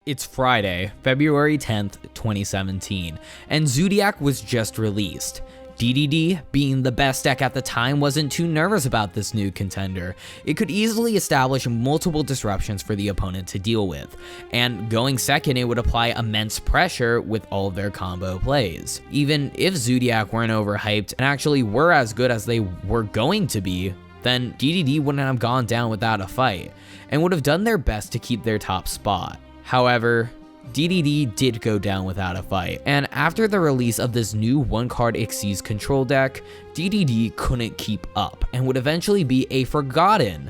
It's Friday, February 10th, 2017, and Zodiac was just released. DDD, being the best deck at the time, wasn't too nervous about this new contender. It could easily establish multiple disruptions for the opponent to deal with, and going second, it would apply immense pressure with all of their combo plays. Even if Zodiac weren't overhyped and actually were as good as they were going to be, then DDD wouldn't have gone down without a fight, and would have done their best to keep their top spot. However, DDD did go down without a fight, and after the release of this new one-card Xyz control deck, DDD couldn't keep up and would eventually be a forgotten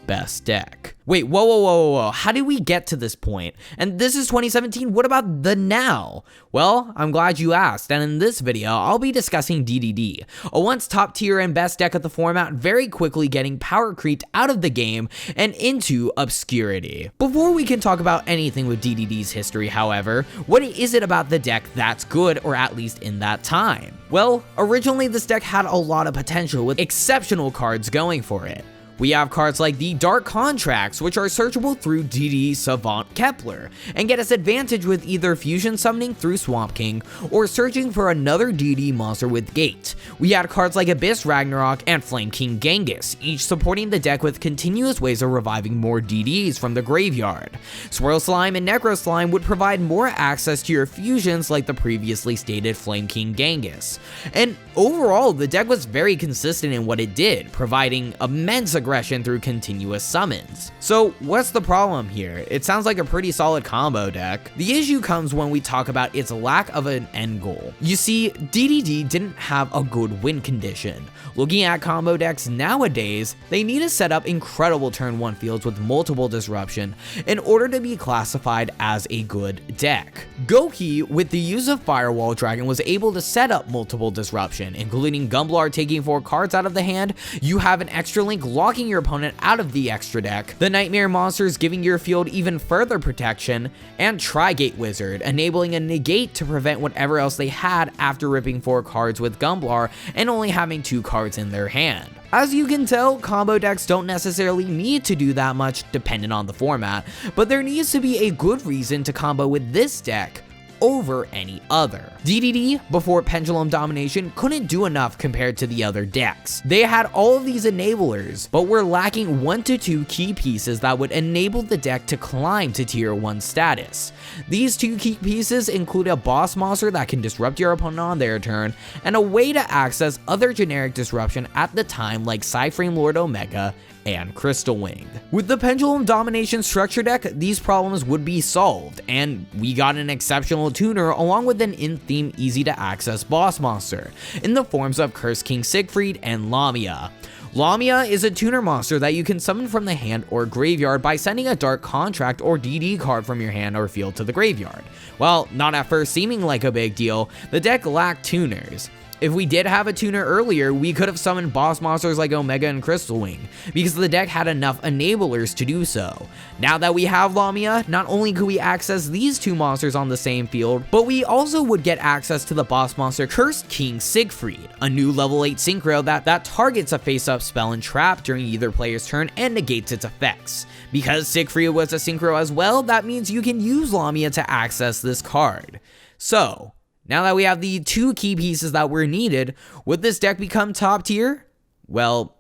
best deck. Wait, whoa, how did we get to this point? And this is 2017, what about the now? Well, I'm glad you asked, and in this video, I'll be discussing DDD, a once top tier and best deck of the format, very quickly getting power creeped out of the game and into obscurity. Before we can talk about anything with DDD's history, however, what is it about the deck that's good, or at least in that time? Well, originally this deck had a lot of potential with exceptional cards going for it. We have cards like the Dark Contracts, which are searchable through DD Savant Kepler, and get us advantage with either fusion summoning through Swamp King, or searching for another DD monster with Gate. We had cards like Abyss Ragnarok and Flame King Genghis, each supporting the deck with continuous ways of reviving more DDs from the graveyard. Swirl Slime and Necro Slime would provide more access to your fusions like the previously stated Flame King Genghis. And overall, the deck was very consistent in what it did, providing immense aggression through continuous summons. So what's the problem here? It sounds like a pretty solid combo deck. The issue comes when we talk about its lack of an end goal. You see, DDD didn't have a good win condition. Looking at combo decks nowadays, they need to set up incredible turn 1 fields with multiple disruption in order to be classified as a good deck. Goki, with the use of Firewall Dragon, was able to set up multiple disruption, including Gumblar taking 4 cards out of the hand, you have an extra link locking your opponent out of the extra deck, the Nightmare Monsters giving your field even further protection, and Tri-Gate Wizard, enabling a negate to prevent whatever else they had after ripping 4 cards with Gumblar and only having 2 cards in their hand. As you can tell, combo decks don't necessarily need to do that much depending on the format, but there needs to be a good reason to combo with this deck over any other. DDD, before Pendulum Domination, couldn't do enough compared to the other decks. They had all of these enablers, but were lacking 1 to 2 key pieces that would enable the deck to climb to tier 1 status. These 2 key pieces include a boss monster that can disrupt your opponent on their turn, and a way to access other generic disruption at the time like Psyframe Lord Omega and Crystal Wing. With the Pendulum Domination structure deck, these problems would be solved, and we got an exceptional tuner along with an in-theme easy to access boss monster in the forms of Curse King Siegfried and Lamia. Lamia is a tuner monster that you can summon from the hand or graveyard by sending a Dark Contract or DD card from your hand or field to the graveyard. While not at first seeming like a big deal, the deck lacked tuners. If we did have a tuner earlier, we could have summoned boss monsters like Omega and Crystal Wing, because the deck had enough enablers to do so. Now that we have Lamia, not only could we access these 2 monsters on the same field, but we also would get access to the boss monster Cursed King Siegfried, a new level 8 synchro that targets a face-up spell and trap during either player's turn and negates its effects. Because Siegfried was a synchro as well, that means you can use Lamia to access this card. So, now that we have the 2 key pieces that were needed, would this deck become top tier? Well,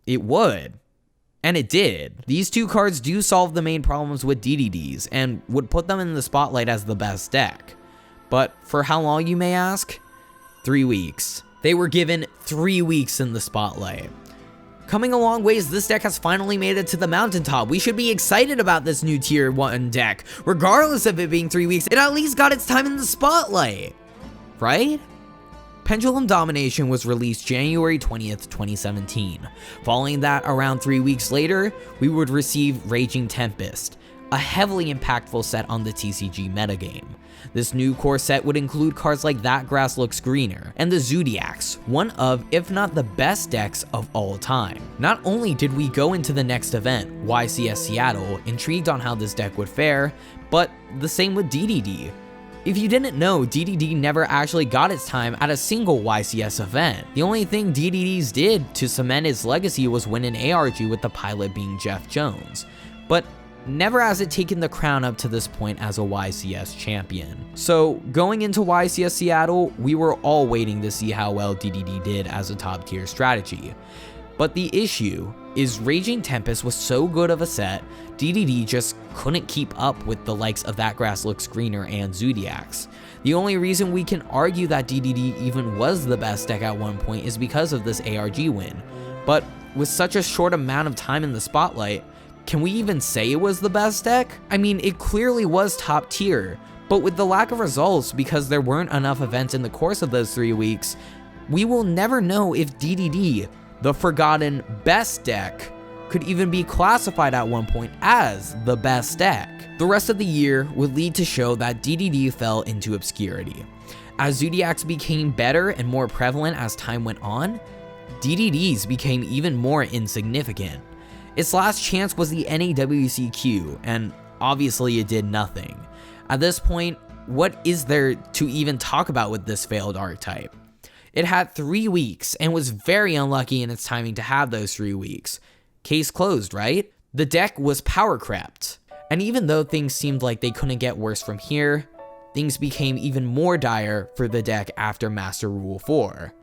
it would. And it did. These 2 cards do solve the main problems with DDDs, and would put them in the spotlight as the best deck. But for how long, you may ask? 3 weeks. They were given 3 weeks in the spotlight. Coming a long ways, this deck has finally made it to the mountaintop. We should be excited about this new tier 1 deck. Regardless of it being 3 weeks, it at least got its time in the spotlight. Right? Pendulum Domination was released January 20th, 2017. Following that, around 3 weeks later, we would receive Raging Tempest, a heavily impactful set on the TCG metagame. This new core set would include cards like That Grass Looks Greener and the Zodiacs, one of, if not the best decks of all time. Not only did we go into the next event, YCS Seattle, intrigued on how this deck would fare, but the same with DDD. If you didn't know, DDD never actually got its time at a single YCS event. The only thing DDD's did to cement its legacy was win an ARG with the pilot being Jeff Jones. But never has it taken the crown up to this point as a YCS champion. So going into YCS Seattle, we were all waiting to see how well DDD did as a top tier strategy. But the issue is Raging Tempest was so good of a set, DDD just couldn't keep up with the likes of That Grass Looks Greener and Zodiacs. The only reason we can argue that DDD even was the best deck at one point is because of this ARG win. But with such a short amount of time in the spotlight, can we even say it was the best deck? I mean, it clearly was top tier, but with the lack of results because there weren't enough events in the course of those 3 weeks, we will never know if DDD, the forgotten best deck, could even be classified at one point as the best deck. The rest of the year would lead to show that DDD fell into obscurity. As Zodiacs became better and more prevalent as time went on, DDDs became even more insignificant. Its last chance was the NAWCQ, and obviously it did nothing. At this point, what is there to even talk about with this failed archetype? It had 3 weeks and was very unlucky in its timing to have those 3 weeks. Case closed, right? The deck was power crept. And even though things seemed like they couldn't get worse from here, things became even more dire for the deck after Master Rule 4.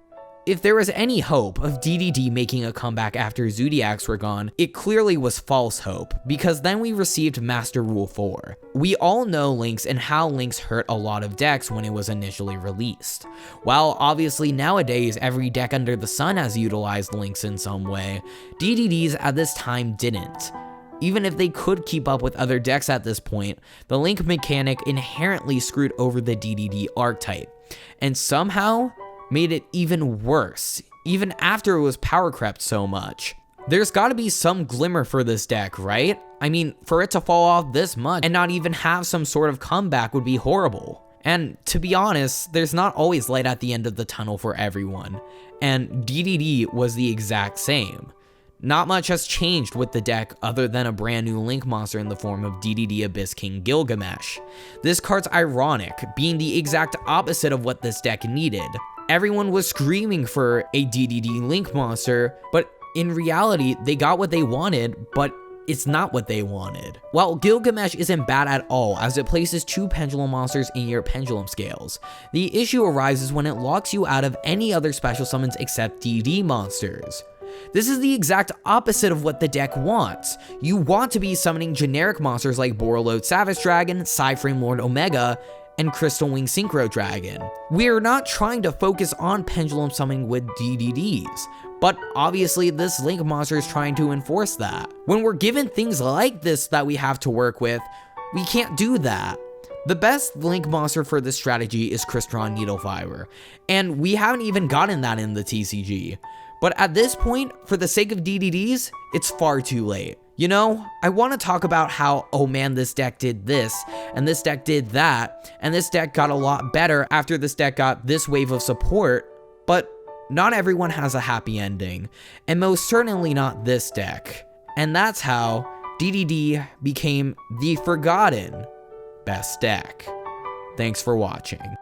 If there was any hope of DDD making a comeback after Zodiacs were gone, it clearly was false hope, because then we received Master Rule 4. We all know Lynx and how Lynx hurt a lot of decks when it was initially released. While obviously nowadays every deck under the sun has utilized Lynx in some way, DDDs at this time didn't. Even if they could keep up with other decks at this point, the Link mechanic inherently screwed over the DDD archetype, and somehow made it even worse, even after it was power crept so much. There's gotta be some glimmer for this deck, right? I mean, for it to fall off this much and not even have some sort of comeback would be horrible. And to be honest, there's not always light at the end of the tunnel for everyone, and DDD was the exact same. Not much has changed with the deck other than a brand new Link monster in the form of DDD Abyss King Gilgamesh. This card's ironic, being the exact opposite of what this deck needed. Everyone was screaming for a DDD Link monster, but in reality, they got what they wanted, but it's not what they wanted. While Gilgamesh isn't bad at all, as it places 2 pendulum monsters in your pendulum scales, the issue arises when it locks you out of any other special summons except DD monsters. This is the exact opposite of what the deck wants. You want to be summoning generic monsters like Borreload Savage Dragon, Psyframe Lord Omega, and Crystal Wing Synchro Dragon. We're not trying to focus on pendulum summoning with DDDs, but obviously this Link monster is trying to enforce that. When we're given things like this that we have to work with, we can't do that. The best Link monster for this strategy is Crystron Needlefiber, and we haven't even gotten that in the TCG. But at this point, for the sake of DDDs, it's far too late. You know, I want to talk about how, oh man, this deck did this, and this deck did that, and this deck got a lot better after this deck got this wave of support, but not everyone has a happy ending, and most certainly not this deck. And that's how DDD became the forgotten best deck. Thanks for watching.